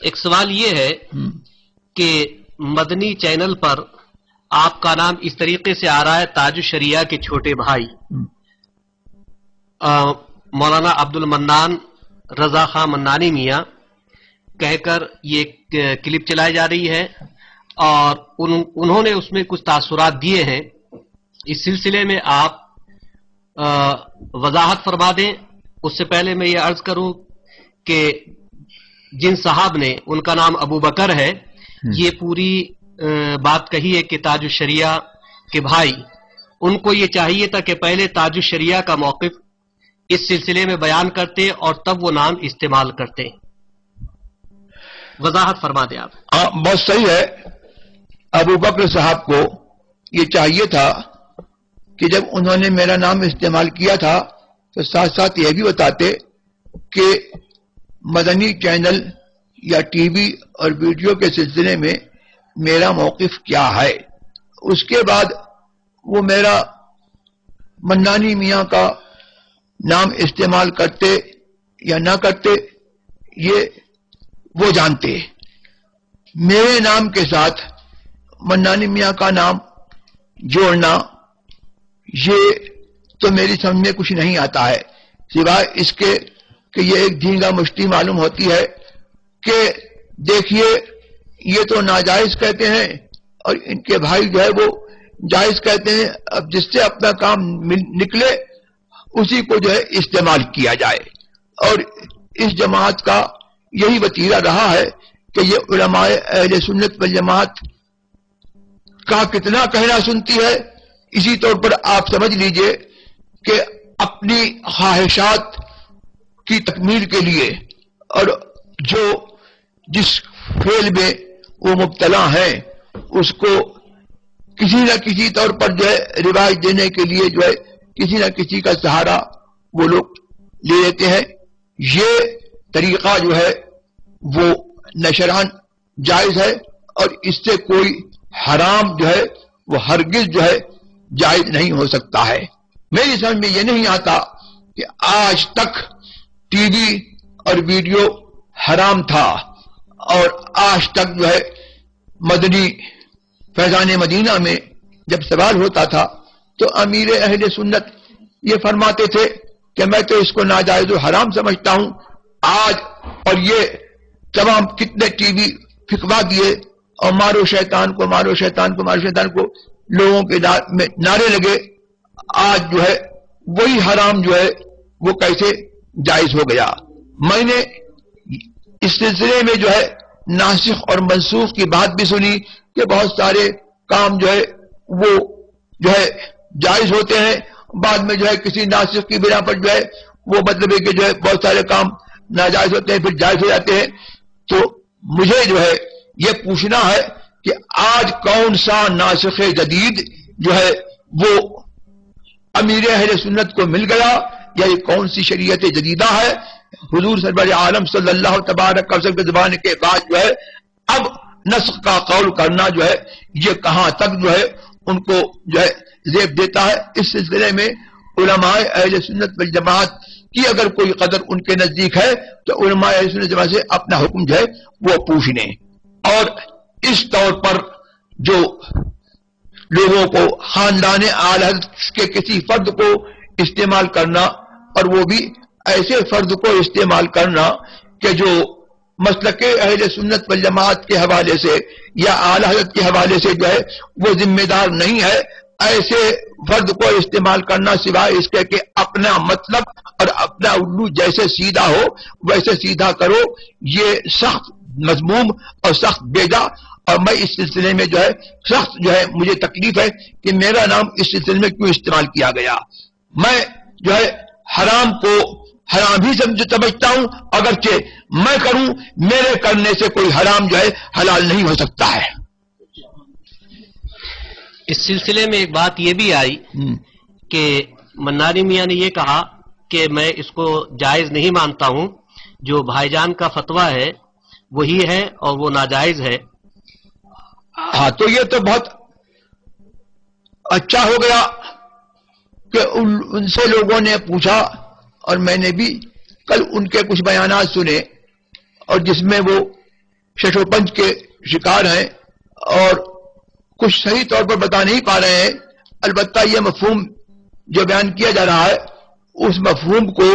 ایک سوال یہ ہے کہ مدنی چینل پر آپ کا نام اس طریقے سے آ رہا ہے، تاج الشریعہ کے چھوٹے بھائی مولانا عبد المنان رضا خان منانی میاں کہہ کر یہ کلپ چلائی جا رہی ہے، اور انہوں نے اس میں کچھ تاثرات دیے ہیں. اس سلسلے میں آپ وضاحت فرما دیں. اس سے پہلے میں یہ عرض کروں کہ جن صاحب نے، ان کا نام ابو بکر ہے، یہ پوری بات کہی ہے کہ تاج الشریعہ کے بھائی، ان کو یہ چاہیے تھا کہ پہلے تاج الشریعہ کا موقف اس سلسلے میں بیان کرتے اور تب وہ نام استعمال کرتے. وضاحت فرما دیں آپ. بہت صحیح ہے. ابو بکر صاحب کو یہ چاہیے تھا کہ جب انہوں نے میرا نام استعمال کیا تھا تو ساتھ ساتھ یہ بھی بتاتے کہ مدنی چینل یا ٹی وی اور ویڈیو کے سلسلے میں میرا موقف کیا ہے. اس کے بعد وہ میرا منانی میاں کا نام استعمال کرتے یا نہ کرتے یہ وہ جانتے. میرے نام کے ساتھ منانی میاں کا نام جوڑنا یہ تو میری سمجھ میں کچھ نہیں آتا ہے، سوائے اس کے کہ یہ ایک جھینگا مشتی معلوم ہوتی ہے کہ دیکھیے یہ تو ناجائز کہتے ہیں اور ان کے بھائی جو ہے وہ جائز کہتے ہیں. اب جس سے اپنا کام نکلے اسی کو جو ہے استعمال کیا جائے. اور اس جماعت کا یہی وتیرہ رہا ہے کہ یہ علماء اہل سنت والجماعت کا کتنا کہنا سنتی ہے. اسی طور پر آپ سمجھ لیجئے کہ اپنی خواہشات کی تکمیل کے لیے اور جو جس فعل میں وہ مبتلا ہیں اس کو کسی نہ کسی طور پر جو ہے رواج دینے کے لیے جو ہے کسی نہ کسی کا سہارا وہ لوگ لے لیتے ہیں. یہ طریقہ جو ہے وہ نشران جائز ہے اور اس سے کوئی حرام جو ہے وہ ہرگز جو ہے جائز نہیں ہو سکتا ہے. میری سمجھ میں یہ نہیں آتا کہ آج تک ٹی وی اور ویڈیو حرام تھا اور آج تک جو ہے مدنی فیضان مدینہ میں جب سوال ہوتا تھا تو امیر اہل سنت یہ فرماتے تھے کہ میں تو اس کو ناجائز و حرام سمجھتا ہوں. آج اور یہ تمام کتنے ٹی وی پھکوا دیے اور مارو شیطان کو مارو شیطان کو مارو شیطان کو لوگوں کے میں نعرے لگے. آج جو ہے وہی حرام جو ہے وہ کیسے جائز ہو گیا. میں نے اس سلسلے میں جو ہے ناسخ اور منسوخ کی بات بھی سنی کہ بہت سارے کام جو ہے وہ جو ہے جائز ہوتے ہیں، بعد میں جو ہے کسی ناسخ کی بنا پر جو ہے وہ مطلب ہے کہ جو ہے بہت سارے کام ناجائز ہوتے ہیں پھر جائز ہو جاتے ہیں. تو مجھے جو ہے یہ پوچھنا ہے کہ آج کون سا ناسخ جدید جو ہے وہ امیر اہل سنت کو مل گیا یا یہ کون سی شریعت جدیدہ ہے. حضور سرور عالم صلی اللہ تبارک وسلم کے زبان کے بعد جو ہے اب نسخ کا قول کرنا جو ہے یہ کہاں تک جو ہے ان کو جو ہے زیب دیتا ہے. اس سلسلے میں علماء اہل سنت والجماعت کی اگر کوئی قدر ان کے نزدیک ہے تو علماء اہل سنت والجماعت سے اپنا حکم جو ہے وہ پوچھ لیں. اور اس طور پر جو لوگوں کو خاندان آل حضرت کے کسی فرد کو استعمال کرنا اور وہ بھی ایسے فرد کو استعمال کرنا کہ جو مسلک اہل سنت والجماعت کے حوالے سے یا اعلی حضرت کے حوالے سے جو ہے وہ ذمہ دار نہیں ہے، ایسے فرد کو استعمال کرنا سوائے اس کے کہ اپنا مطلب اور اپنا الو جیسے سیدھا ہو ویسے سیدھا کرو، یہ سخت مذموم اور سخت بیجا. اور میں اس سلسلے میں جو ہے سخت جو ہے مجھے تکلیف ہے کہ میرا نام اس سلسلے میں کیوں استعمال کیا گیا. میں جو ہے حرام کو حرام ہی سمجھتا ہوں، اگرچہ میں کروں میرے کرنے سے کوئی حرام جو ہے حلال نہیں ہو سکتا ہے. اس سلسلے میں ایک بات یہ بھی آئی کہ منانی میاں نے یہ کہا کہ میں اس کو جائز نہیں مانتا ہوں، جو بھائی جان کا فتویٰ ہے وہی ہے اور وہ ناجائز ہے. ہاں تو یہ تو بہت اچھا ہو گیا کہ ان سے لوگوں نے پوچھا اور میں نے بھی کل ان کے کچھ بیانات سنے اور جس میں وہ ششوپنج کے شکار ہیں اور کچھ صحیح طور پر بتا نہیں پا رہے ہیں. البتہ یہ مفہوم جو بیان کیا جا رہا ہے اس مفہوم کو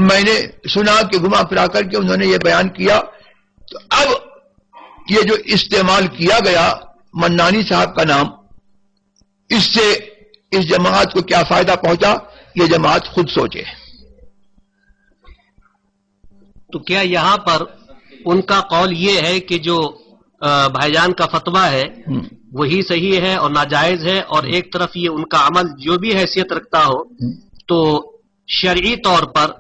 میں نے سنا کہ گھما پھرا کر کے انہوں نے یہ بیان کیا. تو اب یہ جو استعمال کیا گیا منانی صاحب کا نام، اس سے اس جماعت کو کیا فائدہ پہنچا یہ جماعت خود سوچے. تو کیا یہاں پر ان کا قول یہ ہے کہ جو بھائی جان کا فتویٰ ہے وہی صحیح ہے اور ناجائز ہے، اور ایک طرف یہ ان کا عمل جو بھی حیثیت رکھتا ہو تو شرعی طور پر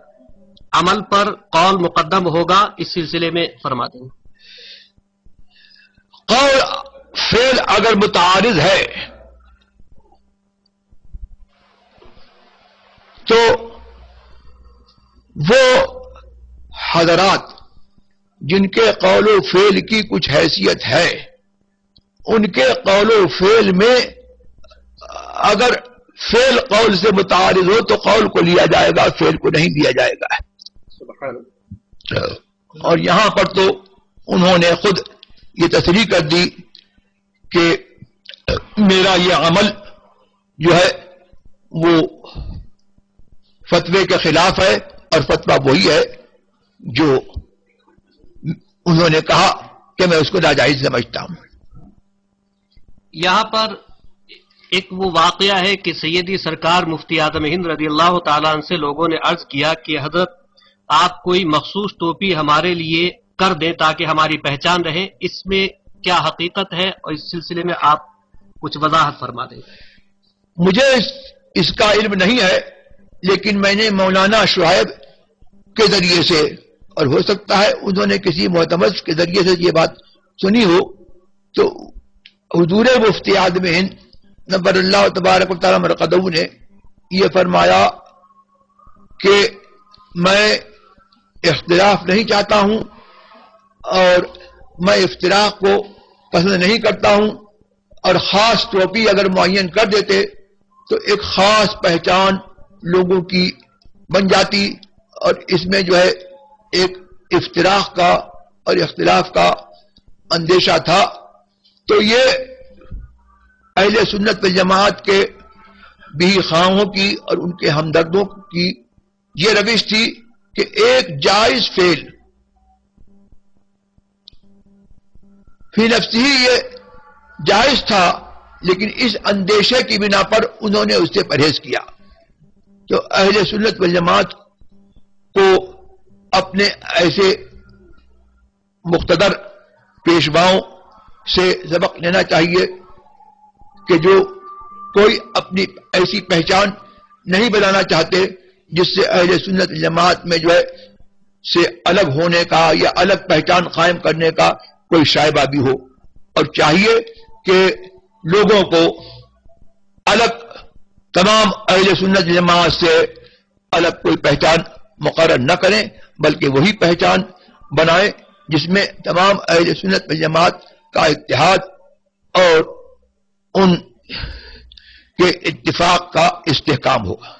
عمل پر قول مقدم ہوگا؟ اس سلسلے میں فرما دیں. قول فعل اگر متعارض ہے تو وہ حضرات جن کے قول و فعل کی کچھ حیثیت ہے ان کے قول و فعل میں اگر فعل قول سے متعارض ہو تو قول کو لیا جائے گا، فعل کو نہیں لیا جائے گا. اور یہاں پر تو انہوں نے خود یہ تصریح کر دی کہ میرا یہ عمل جو ہے وہ فتوے کے خلاف ہے، اور فتویٰ وہی ہے جو انہوں نے کہا کہ میں اس کو ناجائز سمجھتا ہوں. یہاں پر ایک وہ واقعہ ہے کہ سیدی سرکار مفتی اعظم ہند رضی اللہ تعالیٰ عنہ سے لوگوں نے عرض کیا کہ حضرت آپ کوئی مخصوص ٹوپی ہمارے لیے کر دیں تاکہ ہماری پہچان رہے. اس میں کیا حقیقت ہے اور اس سلسلے میں آپ کچھ وضاحت فرما دیں. مجھے اس کا علم نہیں ہے، لیکن میں نے مولانا شعیب کے ذریعے سے، اور ہو سکتا ہے انہوں نے کسی معتمد کے ذریعے سے یہ بات سنی ہو، تو حضور مفتی اعظم ہند نبر اللہ تبارک و تعالی مرقدہ نے یہ فرمایا کہ میں اختلاف نہیں چاہتا ہوں اور میں افتراق کو پسند نہیں کرتا ہوں، اور خاص ٹوپی اگر معین کر دیتے تو ایک خاص پہچان لوگوں کی بن جاتی، اور اس میں جو ہے ایک افتراق کا اور اختلاف کا اندیشہ تھا. تو یہ اہل سنت والجماعت کے بھی خواہوں کی اور ان کے ہمدردوں کی یہ روش تھی کہ ایک جائز فعل فی نفسہ ہی یہ جائز تھا، لیکن اس اندیشے کی بنا پر انہوں نے اس سے پرہیز کیا. تو اہل سنت والجماعت کو اپنے ایسے مقتدر پیشواؤں سے سبق لینا چاہیے کہ جو کوئی اپنی ایسی پہچان نہیں بنانا چاہتے جس سے اہل سنت جماعت میں جو ہے سے الگ ہونے کا یا الگ پہچان قائم کرنے کا کوئی شائبہ بھی ہو. اور چاہیے کہ لوگوں کو الگ تمام اہل سنت جماعت سے الگ کوئی پہچان مقرر نہ کریں، بلکہ وہی پہچان بنائیں جس میں تمام اہل سنت جماعت کا اتحاد اور ان کے اتفاق کا استحکام ہوگا.